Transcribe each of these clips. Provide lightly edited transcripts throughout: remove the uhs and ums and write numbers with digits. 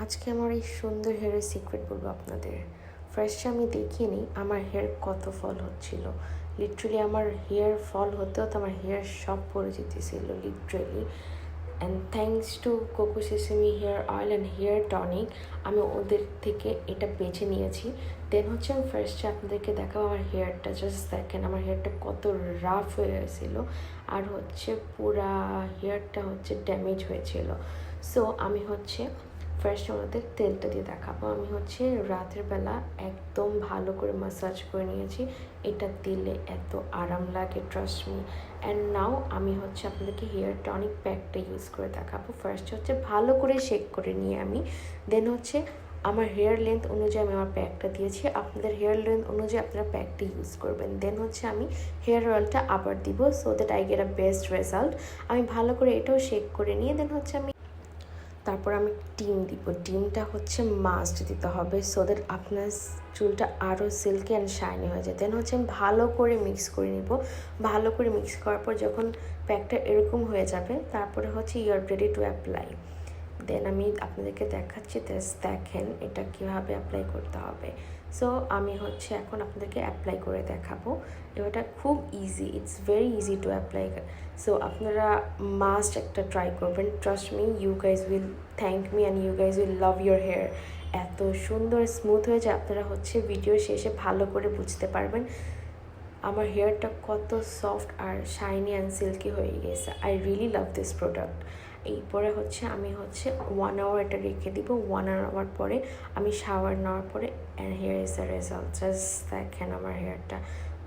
আজকে আমার এই সুন্দর হেয়ারের সিক্রেট বলবো আপনাদের। ফার্স্টে আমি দেখিনি আমার হেয়ার কত ফল হচ্ছিল। লিটারেলি আমার হেয়ার ফল হতে হতে আমার হেয়ার সব পড়ে যেতেছিল literally. And thanks to coco sesame hair oil and hair tonic আমি ওদের থেকে এটা বেছে নিয়েছি। দেন হচ্ছে আমি ফার্স্টে আপনাদেরকে দেখাবো আমার হেয়ারটা। জাস্ট দেখেন আমার হেয়ারটা কত রাফ হয়ে গেছিলো আর হচ্ছে পুরা হেয়ারটা হচ্ছে ড্যামেজ হয়েছিল। সো আমি হচ্ছে ফার্স্ট আমাদের তেলটা দিয়ে দেখাবো। আমি হচ্ছে রাতের বেলা একদম ভালো করে ম্যাসাজ করে নিয়েছি। এটা দিলে এত আরাম লাগে, ট্রাস্ট মি। অ্যান্ড নাও আমি হচ্ছে আপনাদেরকে হেয়ার টনিক প্যাকটা ইউজ করে দেখাবো। ফার্স্ট হচ্ছে ভালো করে শেক করে নিয়ে আমি দেন হচ্ছে আমার হেয়ার লেন্থ অনুযায়ী আমি আমার প্যাকটা দিয়েছি। আপনাদের হেয়ার লেন্থ অনুযায়ী আপনারা প্যাকটা ইউজ করবেন। দেন হচ্ছে আমি হেয়ার অয়েলটা আবার দিব so that I get a best result. আমি ভালো করে এটাও শেক করে নিয়ে দেন হচ্ছে তারপর আমি ডিম দিব। ডিমটা হচ্ছে মাস্ট দিতে হবে সো দ্যাট আপনার চুলটা আরও সিল্কি অ্যান্ড শাইনি হয়ে যায়। দেন হচ্ছে আমি ভালো করে মিক্স করে নিব। ভালো করে মিক্স করার পর যখন প্যাকটা এরকম হয়ে যাবে তারপরে হচ্ছে you are ready to apply. Then আমি আপনাদেরকে দেখাচ্ছি, দেখেন এটা কীভাবে অ্যাপ্লাই করতে হবে। সো আমি হচ্ছে এখন আপনাদেরকে অ্যাপ্লাই করে দেখাবো। এটা খুব easy, it's very easy to apply. So আপনারা মাস্ট একটা ট্রাই করবেন। Trust me, you guys will thank me and you guys will love your hair. এত সুন্দর স্মুথ হয়ে যায়, আপনারা হচ্ছে ভিডিও শেষে ভালো করে বুঝতে পারবেন আমার হেয়ারটা কত সফট আর শাইনি অ্যান্ড সিল্কি হয়ে গেছে। I really love this product. এরপরে হচ্ছে আমি হচ্ছে 1 আওয়ার এটা রেখে দিব। 1 আওয়ার পরে আমি শাওয়ার নেওয়ার পরে and hair is the result. Just দেখেন আমার হেয়ারটা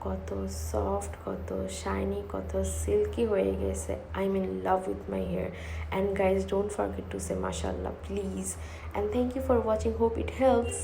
কত সফট, কত শাইনি, কত সিল্কি হয়ে গেছে। I am in love with my hair and guys don't forget to say মাশাআল্লাহ please. And thank you for watching, hope it helps.